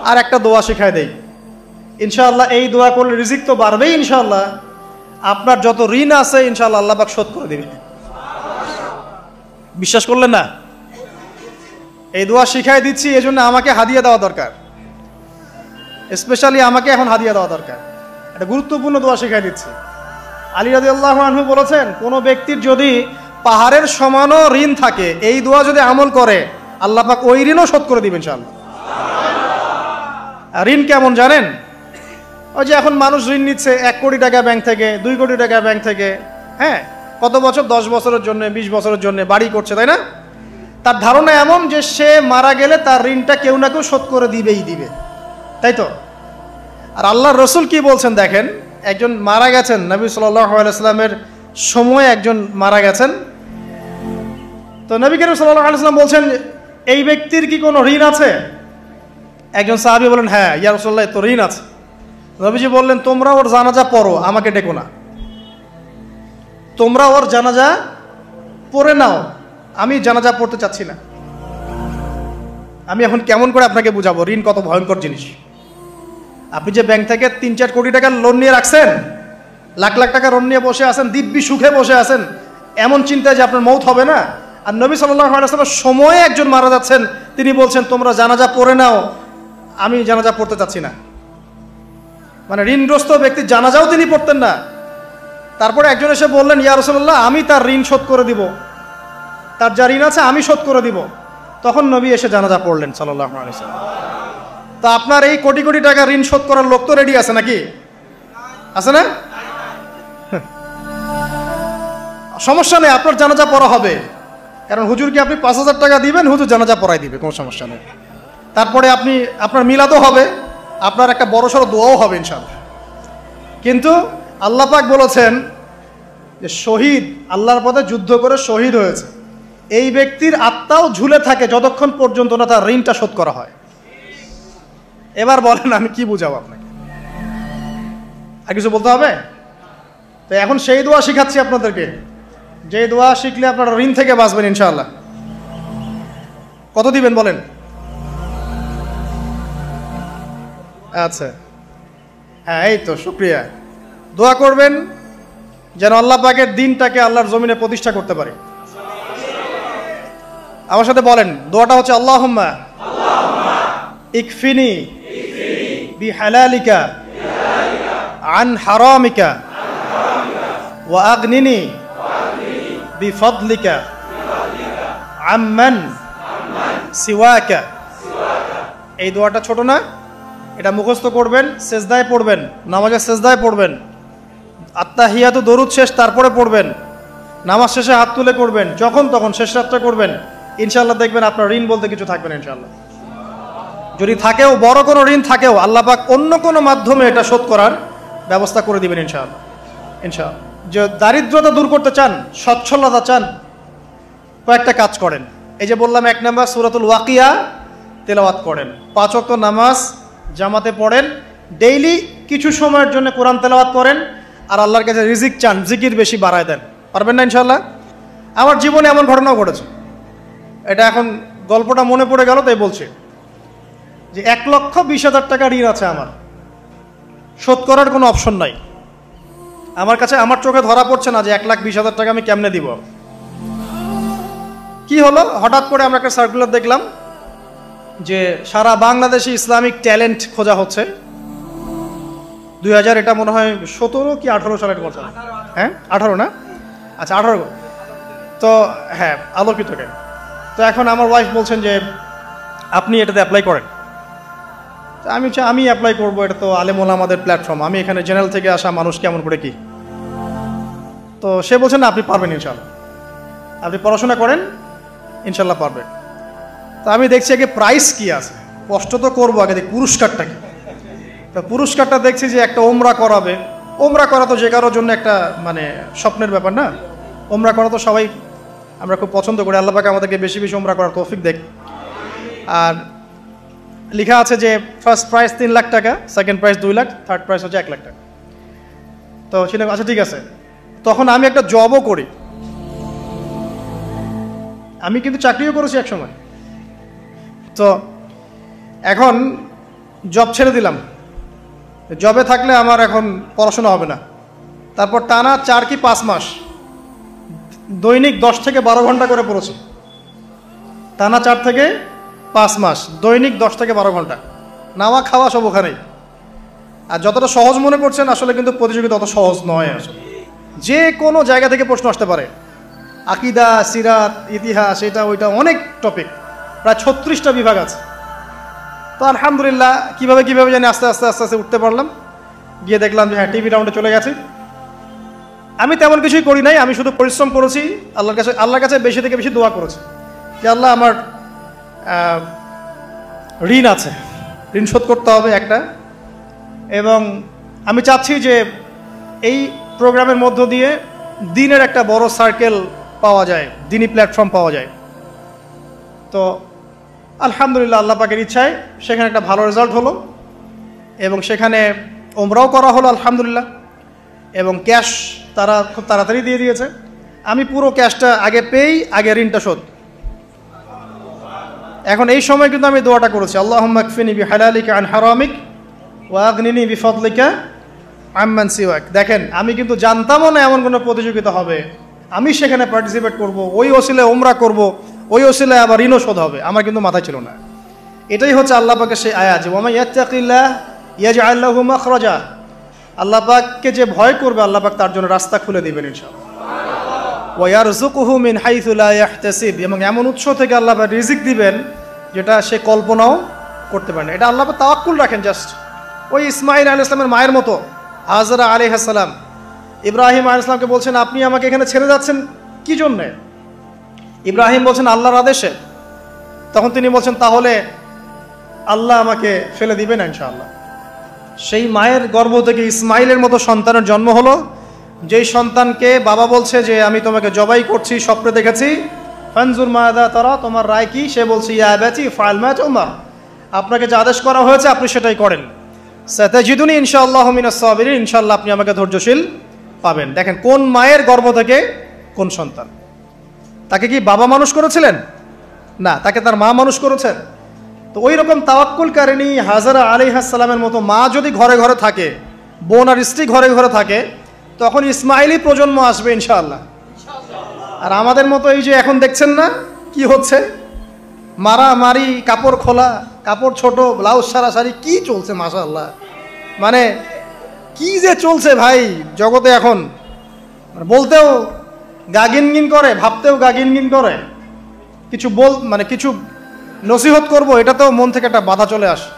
আর একটা দোয়া শিখায় দেই, ইনশাআল্লাহ এই দোয়া করলে রিজিক তো বাড়বেই ইনশাআল্লাহ, আপনার যত ঋণ আছে ইনশাআল্লাহ আল্লাহ পাক শোধ করে দিবেন। বিশ্বাস করলেন না? এই দোয়া শিখাই দিচ্ছি, এজন্য আমাকে হাদিয়া দেওয়া দরকার, স্পেশালি আমাকে এখন হাদিয়া দেওয়া দরকার। একটা গুরুত্বপূর্ণ দোয়া শিখাই দিচ্ছি। আলী রাদিয়াল্লাহু আনহু বলেছেন, কোনো ব্যক্তির যদি পাহাড়ের সমানও ঋণ থাকে, এই দোয়া যদি আমল করে আল্লাহ পাক ওই ঋণও শোধ করে দিবেন ইনশাআল্লাহ। ঋণ কেমন জানেন? ওই যে এখন মানুষ ঋণ নিচ্ছে 1 কোটি টাকা ব্যাংক থেকে, 2 কোটি টাকা ব্যাংক থেকে, হ্যাঁ, কত বছর, 10 বছরের জন্য, 20 বছরের জন্য বাড়ি করছে, তাই না? তার ধারণা এমন যে সে মারা গেলে তার ঋণটা কেউ না কেউ শোধ করে দিবেই দিবে, তাই তো? আর আল্লাহর রসুল কি বলছেন দেখেন, একজন মারা গেছেন, নবী সাল্লাল্লাহু আলাইহি ওয়াসাল্লামের সময় একজন মারা গেছেন। তো নবী করিম সাল্লাল্লাহু আলাইহি ওয়াসাল্লাম বলছেন, এই ব্যক্তির কি কোনো ঋণ আছে? একজন সাহাবী বলেন, হ্যাঁ ইয়া রাসূলুল্লাহ, তো ঋণ আছে। নবীজি বললেন, তোমরা ওর জানাজা পড়ো, আমাকে ডেকো না। তোমরা ওর জানাজা পড়ে নাও, আমি জানাজা পড়তে চাচ্ছি না। আমি এখন কেমন করে আপনাকে বুঝাবো ঋণ কত ভয়ঙ্কর জিনিস। আপনি যে ব্যাংক থেকে 3-4 কোটি টাকার লোন নিয়ে রাখছেন, লাখ লাখ টাকা লোন নিয়ে বসে আছেন, দিব্যি সুখে বসে আছেন, এমন চিন্তায় যে আপনার মৌত হবে না। আর নবী সাল্লাল্লাহু আলাইহি ওয়াসাল্লামের সময়ে একজন মারা যাচ্ছেন, তিনি বলছেন তোমরা জানাজা পড়ে নাও, আমি জানাজা পড়তে চাচ্ছি না। মানে ঋণগ্রস্ত ব্যক্তির জানাজাও তিনি পড়তেন না। তারপরে একজন এসে বললেন, ইয়া রাসূলুল্লাহ, আমি তার ঋণ শোধ করে দিব, তার যা ঋণ আছে আমি শোধ করে দিব। তখন নবী এসে জানাজা পড়লেন সাল্লাল্লাহু আলাইহি ওয়াসাল্লাম। তা আপনার এই কোটি কোটি টাকা ঋণ শোধ করার লোক তো রেডি আছে নাকি? আছে না? সমস্যা নেই, আপনার জানাজা পড়া হবে, কারণ হুজুরকে আপনি 5,000 টাকা দিবেন, হুজুর জানাজা পড়াই দিবে, কোনো সমস্যা নেই। তারপরে আপনার মিলাদও হবে, আপনার একটা বড়সড় দোয়াও হবে ইনশাআল্লাহ। কিন্তু আল্লাহ পাক বলেছেন যে শহীদ, আল্লাহর পথে যুদ্ধ করে শহীদ হয়েছে, এই ব্যক্তির আত্মাও ঝুলে থাকে যতক্ষণ পর্যন্ত না তার ঋণটা শোধ করা হয়। এবার বলেন আমি কি বুঝাবো আপনাকে? আর কিছু বলতে হবে? তো এখন সেই দোয়া শিখাচ্ছি আপনাদেরকে, যে দোয়া শিখলে আপনারা ঋণ থেকে বাঁচবেন ইনশাআল্লাহ। কত দিবেন বলেন? আচ্ছা, হ্যাঁ, এই তো, শুকরিয়া। দোয়া করবেন যেন আল্লাহ পাকের দিনটাকে আল্লাহর জমিনে প্রতিষ্ঠা করতে পারে। আমার সাথে বলেন, দোয়াটা হচ্ছে আল্লাহুম্মা ইকফিনি বিহালালিকা আন হারামিকা ওয়া আগনিনি বিফদলিকা আম্মান সিওয়াকা। এই দোয়াটা ছোট না, এটা মুখস্থ করবেন, সেজদায় পড়বেন, নামাজের সেজদায় পড়বেন, আত্তাহিয়াতু দরুদ শেষ তারপরে পড়বেন, নামাজ শেষে হাত তুলে করবেন, যখন তখন শেষ রাত্রে করবেন, ইনশাআল্লাহ দেখবেন আপনার ঋণ বলতে কিছু থাকবে না ইনশাআল্লাহ। যদি থাকেও, বড় কোনো ঋণ থাকেও, আল্লাহ পাক অন্য কোনো মাধ্যমে এটা শোধ করার ব্যবস্থা করে দিবেন ইনশাআল্লাহ। ইনশাআল্লাহ। যে দারিদ্রতা দূর করতে চান, সচ্ছলতা চান, কয়েকটা কাজ করেন। এই যে বললাম, 1 নাম্বার সূরাতুল ওয়াকিয়া তেলাওয়াত করেন, 5 ওয়াক্ত নামাজ জামাতে পড়েন, ডেইলি কিছু সময়ের জন্য কোরআন তেলাওয়াত করেন, আর আল্লাহর কাছে রিজিক চান, জিকির বেশি বাড়ায় দেন। পারবেন না ইনশাআল্লাহ? আমার জীবনে এমন ঘটনাও ঘটেছে, এটা এখন গল্পটা মনে পড়ে গেল তাই বলছি, যে 1,20,000 টাকা ঋণ আছে আমার, শোধ করার কোনো অপশন নাই আমার কাছে। আমার চোখে ধরা পড়ছে না যে 1,20,000 টাকা আমি কেমনে দিব। কি হলো, হঠাৎ করে আমরা একটা সার্কুলার দেখলাম যে সারা বাংলাদেশে ইসলামিক ট্যালেন্ট খোঁজা হচ্ছে। 2000 এটা মনে হয় 17 কি 18 সালের কথা, হ্যাঁ 18 না, আচ্ছা 18। তো হ্যাঁ, আলোকিতকে। তো এখন আমার ওয়াইফ বলছেন যে আপনি এটাতে অ্যাপ্লাই করেন। তো আমি অ্যাপ্লাই করবো, এটা তো আলেম ওলামাদের প্ল্যাটফর্ম, আমি এখানে জেনারেল থেকে আসা মানুষ কেমন করে কি। তো সে বলছেন না, আপনি পারবেন ইনশাল্লাহ, আপনি পড়াশোনা করেন, ইনশাল্লাহ পারবেন। তো আমি দেখছি আগে প্রাইস কি আছে, কষ্ট তো করবো, আগে দেখি পুরস্কারটা কি। তো পুরস্কারটা দেখছি যে একটা ওমরা করাবে। ওমরা করা তো যে কারোর জন্য একটা মানে স্বপ্নের ব্যাপার না, ওমরা করা তো সবাই আমরা খুব পছন্দ করি। আল্লাহ পাক আমাদেরকে বেশি বেশি ওমরা করার তৌফিক দেখ। আর লেখা আছে যে ফার্স্ট প্রাইজ 3 লাখ টাকা, second prize 2 lakh, third prize হচ্ছে 1 লাখ টাকা। তো সেটা আচ্ছা ঠিক আছে। তখন আমি একটা জবও করি, আমি কিন্তু চাকরিও করেছি এক সময়। তো এখন জব ছেড়ে দিলাম, জবে থাকলে আমার এখন পড়াশোনা হবে না। তারপর টানা 4 কি 5 মাস দৈনিক 10 থেকে 12 ঘন্টা করে পড়েছি। টানা 4 থেকে 5 মাস দৈনিক 10 থেকে 12 ঘন্টা, নাওয়া খাওয়া সব ওখানেই। আর যতটা সহজ মনে করছেন আসলে কিন্তু প্রতিযোগিতা অত সহজ নয়। আসলে যে কোনো জায়গা থেকে প্রশ্ন আসতে পারে, আকিদা, সিরাত, ইতিহাস, এটা ওইটা অনেক টপিক, প্রায় 36টা বিভাগ আছে। তো আলহামদুলিল্লাহ কিভাবে জানি আস্তে আস্তে উঠতে পারলাম। গিয়ে দেখলাম যে হ্যাঁ, টিভি রাউন্ডে চলে গেছে। আমি তেমন কিছুই করি নাই, আমি শুধু পরিশ্রম করেছি, আল্লাহর কাছে বেশি থেকে বেশি দোয়া করেছি যে আল্লাহ আমার ঋণ আছে, ঋণ শোধ করতে হবে একটা। এবং আমি চাচ্ছি যে এই প্রোগ্রামের মধ্য দিয়ে দিনের একটা বড় সার্কেল পাওয়া যায়, দিনী প্ল্যাটফর্ম পাওয়া যায়। তো আলহামদুলিল্লাহ আল্লাহ পাকের ইচ্ছায় সেখানে একটা ভালো রেজাল্ট হলো এবং সেখানে ওমরাও করা হলো আলহামদুলিল্লাহ। এবং ক্যাশ তারা খুব তাড়াতাড়ি দিয়ে দিয়েছে। আমি পুরো ক্যাশটা আগে পেয়েই আগে ঋণটা শোধ। এখন এই সময় কিন্তু আমি দোয়াটা করেছি, আল্লাহুম্মা কফিনি বিহালালিকা আন হারামিক ওয়া আগনিনি বিফাদলিকা আম্মান সিওয়াক। দেখেন, আমি কিন্তু জানতামও না এমন কোনো প্রতিযোগিতা হবে, আমি সেখানে পার্টিসিপেট করব, ওই ওসিলায় ওমরা করব, ওই ওসিলায় আবার ঋণও শোধ হবে, আমার কিন্তু মাথায় ছিল না। এটাই হচ্ছে আল্লাহ পাকের সেই আয়াত, ওয়া মান ইয়াত্তাকিল্লাহ ইয়াজআল লাহু মাখরাজা। আল্লাহ পাককে যে ভয় করবে আল্লাহ পাক তার জন্য রাস্তা খুলে দিবেন ইনশাআল্লাহ। ওয়া ইয়ারযুকুহু মিন হাইথু লা ইয়াহতাসিব, এবং এমন উৎস থেকে আল্লাহ পাক রিজিক দিবেন যেটা সে কল্পনাও করতে পারে না। এটা আল্লাহ পাক তাওয়াক্কুল রাখেন। জাস্ট ওই ইসমাঈল আলাইহিস সালামের মায়ের মতো, হাজরা আলাইহিস সালাম ইব্রাহিম আলাইহিস সালামকে বলছেন আপনি আমাকে এখানে ছেড়ে যাচ্ছেন কি জন্যে? ইব্রাহিম বলছেন আল্লাহর আদেশে। তখন তিনি বলছেন তাহলে আল্লাহ আমাকে ফেলে দিবেন ইনশাআল্লাহ। সেই মায়ের গর্ভ থেকে ইসমাইলের মতো সন্তানের জন্ম হলো, যেই সন্তানকে বাবা বলছে যে আমি তোমাকে জবাই করছি, স্বপ্নে দেখেছি, ফানজুর মাদা তারা, তোমার রায় কি? সে বলছে ইয়া আবাতি ফাআল মা তুমার, আপনাকে যে আদেশ করা হয়েছে আপনি সেটাই করেন। সাতাজিদুনি ইনশাআল্লাহু মিনাস সাবিরিন, ইনশাআল্লাহ আপনি আমাকে ধৈর্যশীল পাবেন। দেখেন কোন মায়ের গর্ভ থেকে কোন সন্তান। তাকে কি বাবা মানুষ করেছিলেন? না, তাকে তার মা মানুষ করেছেন। তো ওই রকম তাওয়াক্কুলকারিনী হাজরা আলাইহিস সালামের মতো মা যদি ঘরে ঘরে থাকে, বোন আর স্ত্রী ঘরে ঘরে থাকে, তখন ইসমাইলি প্রজন্ম আসবে ইনশাআল্লাহ। আর আমাদের মতো এই যে এখন দেখছেন না কি হচ্ছে, মারামারি, কাপড় খোলা, কাপড় ছোট, ব্লাউজ সারাসারি, কি চলছে মাশাআল্লাহ। মানে কি যে চলছে ভাই জগতে এখন, বলতেও গা গিনগিন করে, ভাবতেও গা গিনগিন করে। কিছু কিছু নসিহত করব, এটাতেও মন থেকে একটা বাধা চলে আসে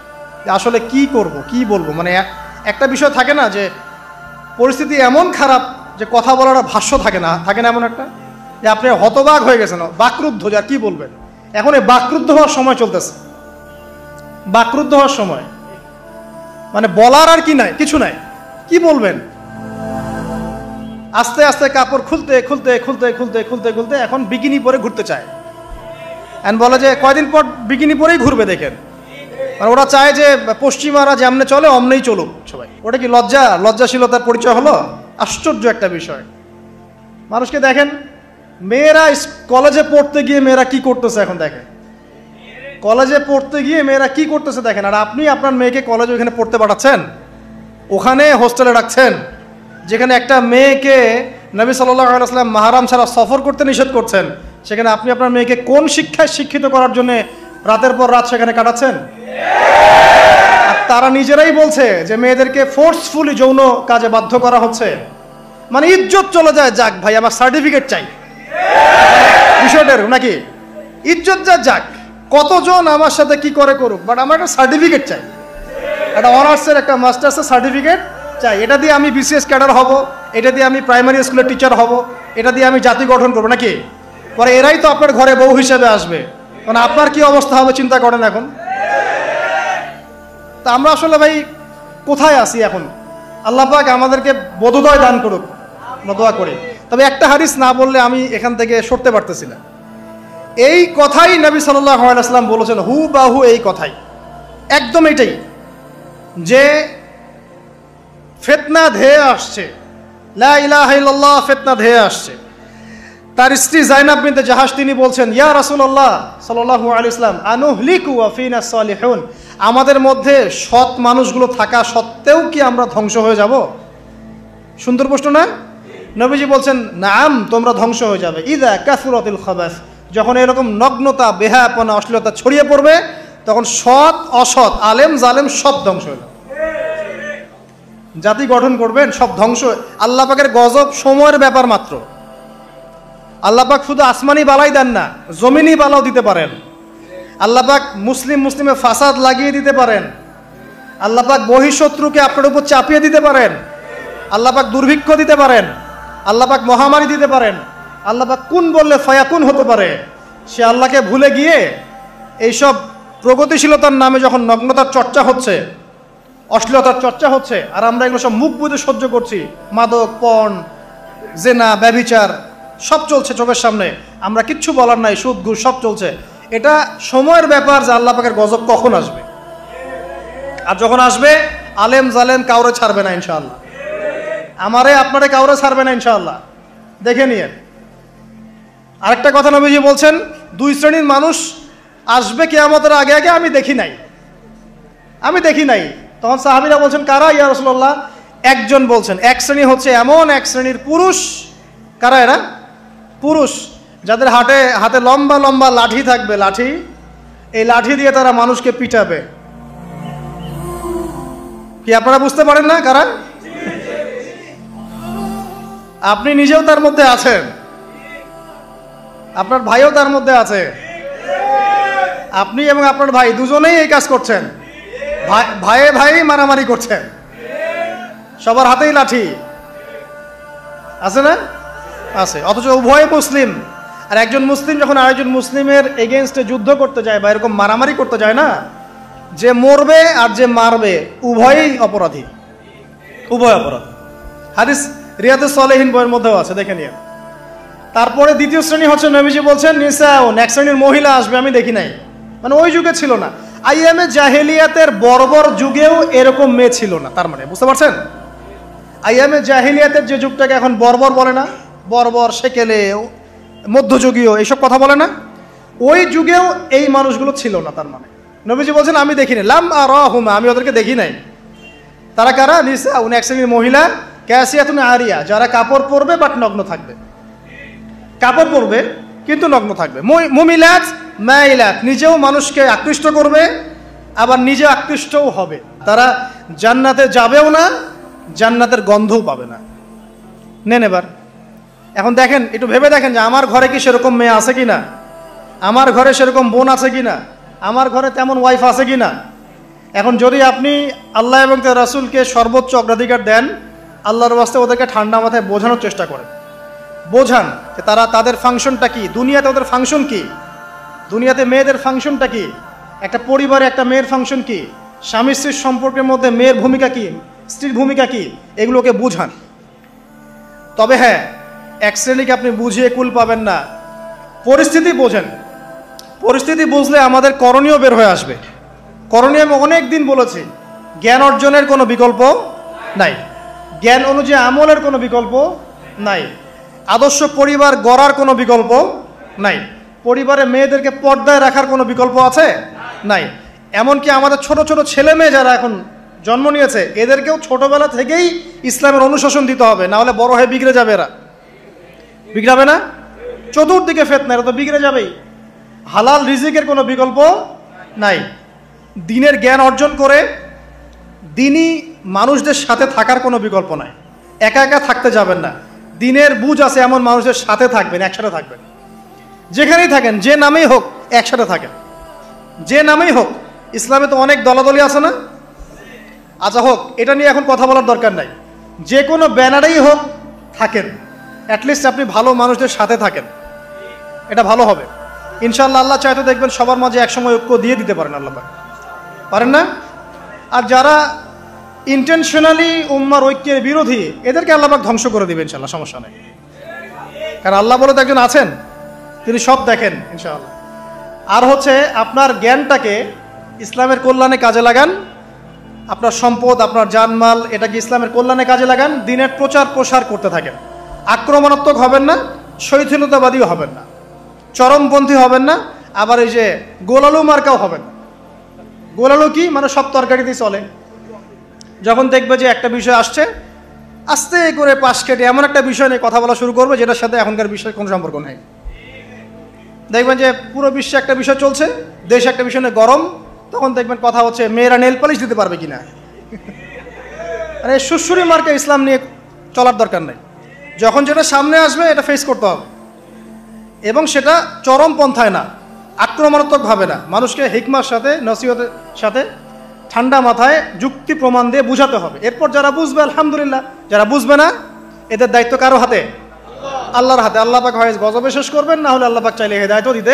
যে আসলে কি করব, কি বলবো। মানে একটা বিষয় থাকে না যে পরিস্থিতি এমন খারাপ যে কথা বলার ভাষ্য থাকে না এমন একটা, যে আপনি হতবাক হয়ে গেছেন, বাকরুদ্ধ, যে আর কি বলবেন। এখন এই বাকরুদ্ধ হওয়ার সময় চলতেছে, বাকরুদ্ধ হওয়ার সময়, মানে বলার আর কি নাই, কিছু নাই, কি বলবেন। আস্তে আস্তে কাপড় খুলতে খুলতে খুলতে খুলতে খুলতে খুলতে এখন বিকিনি পরে ঘুরতে চায়। এন্ড বলে যে কয়দিন পর বিকিনি পরেই ঘুরবে। দেখেন, মানে ওরা চায় যে পশ্চিমারা যেমনে চলে অমনেই চলুক সবাই। ওটা কি লজ্জাশীলতার পরিচয় হলো? আশ্চর্য একটা বিষয়। মানুষকে দেখেন, মেয়েরা কলেজে পড়তে গিয়ে মেয়েরা কি করতেছে এখন দেখেন, কলেজে পড়তে গিয়ে মেয়েরা কি করতেছে দেখেন। আর আপনি আপনার মেয়েকে কলেজে ওখানে পড়তে পাঠাচ্ছেন, ওখানে হোস্টেলে রাখছেন, যেখানে একটা মেয়েকে নবী সাল্লাল্লাহু আলাইহি ওয়াসাল্লাম মাহরাম ছাড়া সফর করতে নিষেধ করছেন, সেখানে আপনি আপনার মেয়েকে কোন শিক্ষায় শিক্ষিত করার জন্য রাতের পর রাত সেখানে কাটাচ্ছেন? আর তারা নিজেরাই বলছে যে মেয়েদেরকে ফোর্সফুলি যৌন কাজে বাধ্য করা হচ্ছে। মানে ইজ্জত চলে যায়, যাক ভাই আমার সার্টিফিকেট চাই বিষয়টার, নাকি ইজ্জত যাক, কতজন আমার সাথে কি করে করুক, বাট আমার একটা সার্টিফিকেট চাই, একটা অনার্সের একটা মাস্টার্সের সার্টিফিকেট চাই। এটা দিয়ে আমি বিসিএস ক্যাডার হব, এটা দিয়ে আমি প্রাইমারি স্কুলের টিচার হব, এটা দিয়ে আমি জাতি গঠন করবো, নাকি? পরে এরাই তো আপনার ঘরে বউ হিসেবে আসবে, মানে আপনার কি অবস্থা হবে চিন্তা করেন এখন। তা আমরা আসলে ভাই কোথায় আছি এখন? আল্লাহ পাক আমাদেরকে বোধোদয় দান করুক, আমরা দোয়া করি। তবে একটা হাদিস না বললে আমি এখান থেকে সরতে পারতেছি না। এই কথাই নবী সাল্লাল্লাহু আলাইহি ওয়াসাল্লাম বলেছেন, হুবাহু এই কথাই, একদম এটাই, যে ফিতনা ধেয়ে আসছে, লা ইলাহা ইল্লাল্লাহ, ফিতনা ধেয়ে আসছে। তার স্ত্রী জাইনাব বিনতে জাহাশ তিনি বলছেন, ইয়া রাসূলুল্লাহ সাল্লাল্লাহু আলাইহি ওয়াসাল্লাম, আনুহলিকু ওয়া ফিনা সালিহুন, আমাদের মধ্যে সৎ মানুষগুলো থাকা সত্ত্বেও কি আমরা ধ্বংস হয়ে যাব? সুন্দর প্রশ্ন না? নবীজি বলছেন নাম, তোমরা ধ্বংস হয়ে যাবে। ইদা কাসুরাতিল খাবাস, যখন এরকম নগ্নতা, বেহায়াপনা, অশ্লীলতা ছড়িয়ে পড়বে, তখন সৎ অসৎ, আলেম জালেম সব ধ্বংস হয়ে যাবে। জাতি গঠন করবেন, সব ধ্বংস। আল্লাহ পাকের গজব সময়ের ব্যাপার মাত্র। আল্লাহ পাক শুধু আসমানি বালাই দেন না, জমিনি বালাও দিতে পারেন। আল্লাহ পাক মুসলিমে ফাসাদ লাগিয়ে দিতে পারেন। আল্লাহ পাক বহিঃশত্রুকে আপনার উপর চাপিয়ে দিতে পারেন। আল্লাহ পাক দুর্ভিক্ষ দিতে পারেন। আল্লাহ পাক মহামারী দিতে পারেন। আল্লাহ পাক কুন বললে ফায়াকুন হতে পারে। সে আল্লাহকে ভুলে গিয়ে এইসব প্রগতিশীলতার নামে যখন নগ্নতার চর্চা হচ্ছে, অশ্লীলতার চর্চা হচ্ছে, আর আমরা এগুলো সব মুখ বুঝে সহ্য করছি, মাদক, পর্ন, জেনা, ব্যভিচার সব চলছে চোখের সামনে, আমরা কিচ্ছু বলার নাই, সুদ ঘুষ সব চলছে। এটা সময়ের ব্যাপার যে আল্লাহ পাকের গজব কখন আসবে। আর যখন আসবে, আলেম জালেম কাউরে ছাড়বে না ইনশাআল্লাহ। আমারে আপনারে কাউরে ছাড়বে না ইনশাআল্লাহ, দেখে নিয়েন। আরেকটা কথা নবীজি বলছেন, দুই শ্রেণীর মানুষ আসবে কিয়ামতের আগে আগে, আমি দেখি নাই। তখন সাহাবীরা বলছেন কারা ইয়া রাসূলুল্লাহ? একজন বলছেন, এক শ্রেণী হচ্ছে এমন এক শ্রেণীর পুরুষ। কারা এরা? পুরুষ যাদের হাতে লম্বা লম্বা লাঠি থাকবে, লাঠি, এই লাঠি দিয়ে তারা মানুষকে পিটাবে। কি আপনারা বুঝতে পারেন না কারা? আপনি নিজেও তার মধ্যে আছেন, আপনার ভাইও তার মধ্যে আছে। আপনি এবং আপনার ভাই দুজনেই এই কাজ করছেন, ভাইয়ে ভাই মারামারি করছেন, সবার হাতেই লাঠি আছে না? আছে। অথচ উভয় মুসলিম। আর একজন মুসলিম যখন আরেকজন মুসলিমের এগেনস্টে যুদ্ধ করতে যায় বা এরকম মারামারি করতে যায় না, যে মরবে আর যে মারবে উভয়ই অপরাধী, উভয় অপরাধী। হাদিস রিয়াদুস সালেহিন বইয়ের মধ্যেও আছে, দেখে নিন। তারপরে দ্বিতীয় শ্রেণী হচ্ছে, নবীজি বলছেন নিসাউন, এক শ্রেণীর মহিলা আসবে, আমি দেখি নাই। মানে ওই যুগে ছিল না, আইয়ামে জাহেলিয়াতের বর্বর যুগেও এরকম মেয়ে ছিল না। তার মানে বুঝতে পারছেন, আইয়ামে জাহেলিয়াতের যে যুগটাকে এখন বর্বর বলে না, বর্বর, সেকেলে, মধ্যযুগীয় এইসব কথা বলে না, ওই যুগেও এই মানুষগুলো ছিল না। তার মানে নবীজি বলছেন আমি দেখিনি, লাম আরাহুমা, আমি ওদেরকে দেখি নাই। তারা কারা? নিসাউন, এক শ্রেণীর মহিলা, কাসিয়াতুন আরিয়া, যারা কাপড় পরবে বাট নগ্ন থাকবে, কাপড় পরবে কিন্তু নগ্ন থাকবে। মুমিলাত মাইলাত, নিজেও মানুষকে আকৃষ্ট করবে আবার নিজে আকৃষ্টও হবে। তারা জান্নাতে যাবেও না, জান্নাতের গন্ধও পাবে না। নেন এবার এখন দেখেন, একটু ভেবে দেখেন যে আমার ঘরে কি সেরকম মেয়ে আছে কিনা, আমার ঘরে সেরকম বোন আছে কিনা, আমার ঘরে তেমন ওয়াইফ আছে কিনা। এখন যদি আপনি আল্লাহ এবং তার রাসূলকে সর্বোচ্চ অগ্রাধিকার দেন, আল্লাহর ওয়াস্তে ওদেরকে ঠান্ডা মাথায় বোঝানোর চেষ্টা করেন, বোঝান যে তারা, তাদের ফাংশনটা কি, দুনিয়াতে ওদের ফাংশন কি, দুনিয়াতে মেয়েদের ফাংশনটা কি, একটা পরিবারে একটা মেয়ের ফাংশন কি, স্বামী স্ত্রীর সম্পর্কের মধ্যে মেয়ের ভূমিকা কি, স্ত্রীর ভূমিকা কি, এগুলোকে বুঝান। তবে হ্যাঁ, এক শ্রেণীকে আপনি বুঝিয়ে কুল পাবেন না, পরিস্থিতি বোঝেন। পরিস্থিতি বুঝলে আমাদের করণীয় বের হয়ে আসবে। করণীয় আমি অনেক দিন বলেছি, জ্ঞান অর্জনের কোনো বিকল্প নাই, জ্ঞান অনুযায়ী আমলের কোনো বিকল্প নাই, আদর্শ পরিবার গড়ার কোনো বিকল্প নাই, পরিবারে মেয়েদেরকে পর্দায় রাখার কোনো বিকল্প আছে? নাই। এমনকি আমাদের ছোট ছোট ছেলে মেয়ে যারা এখন জন্ম নিয়েছে, এদেরকেও ছোটবেলা থেকেই ইসলামের অনুশাসন দিতে হবে, না হলে বড় হয়ে বিগড়ে যাবে। এরা বিগড়াবে না? চতুর্দিকে ফিতনা, এরা তো বিগড়ে যাবেই। হালাল রিজিকের কোনো বিকল্প নাই। দ্বীনের জ্ঞান অর্জন করে দ্বীনি মানুষদের সাথে থাকার কোনো বিকল্প নাই। একা একা থাকতে যাবেন না, দ্বীনের বুঝ আছে এমন মানুষের সাথে থাকবেন, একসাথে থাকবেন। যেখানেই থাকেন, যে নামেই হোক, একসাথে থাকেন, যে নামেই হোক। ইসলামে তো অনেক দলাদলি আছে না? আচ্ছা হোক, এটা নিয়ে এখন কথা বলার দরকার নাই। যে কোনো ব্যানারেই হোক থাকেন, অ্যাটলিস্ট আপনি ভালো মানুষদের সাথে থাকেন, এটা ভালো হবে ইনশাআল্লাহ। আল্লাহ চাইতে দেখবেন সবার মাঝে একসময় ঐক্য দিয়ে দিতে পারেন, আল্লাহ পারেন না? আর যারা ইন্টেনশনালি উম্মার ঐক্যের বিরোধী, এদেরকে আল্লাহ পাক ধ্বংস করে দিবেন ইনশাআল্লাহ, সমস্যা নেই। কারণ আল্লাহ বলে তো একজন আছেন, তিনি সব দেখেন ইনশাআল্লাহ। আর হচ্ছে আপনার জ্ঞানটাকে ইসলামের কল্যাণে কাজে লাগান, আপনার সম্পদ, আপনার জানমাল, এটাকে ইসলামের কল্যাণে কাজে লাগান, দ্বীনের প্রচার প্রসার করতে থাকেন। আক্রমণাত্মক হবেন না, শৈথিলতাবাদীও হবেন না, চরমপন্থী হবেন না, আবার এই যে গোলালু মার্কাও হবেন না। গোলালো কি মানে সব তরকারিতেই চলে। যখন দেখবে যে একটা বিষয় আসছে, আস্তে করে পাশ কেটে এমন একটা বিষয় নিয়ে কথা বলা শুরু করবে যেটার সাথে এখনকার বিষয়ের কোনো সম্পর্ক নেই। দেখবেন যে পুরো বিশ্বে একটা বিষয় চলছে, দেশে একটা বিষয় নিয়ে গরম, তখন দেখবেন কথা হচ্ছে মেয়েরা নেল পালিশ দিতে পারবে কিনা। মানে সুশ্রী মার্কে ইসলাম নিয়ে চলার দরকার নেই। যখন যেটা সামনে আসবে এটা ফেস করতে হবে, এবং সেটা চরম পন্থায় না, আক্রমণাত্মকভাবে না, মানুষকে হিকমার সাথে, নসিহতের সাথে ঠান্ডা মাথায় যুক্তি প্রমাণ দিয়ে বুঝাতে হবে। এরপর যারা বুঝবে আলহামদুলিল্লাহ, যারা বুঝবে না এদের দায়িত্ব কারো হাতে? আল্লাহর হাতে। আল্লাহ পাক হয় গজবে শেষ করবেন, না হলে আল্লাহ পাক চাইলে হেদায়েতও দিতে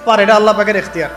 পারে, এটা আল্লাহ পাকের এখতিয়ার।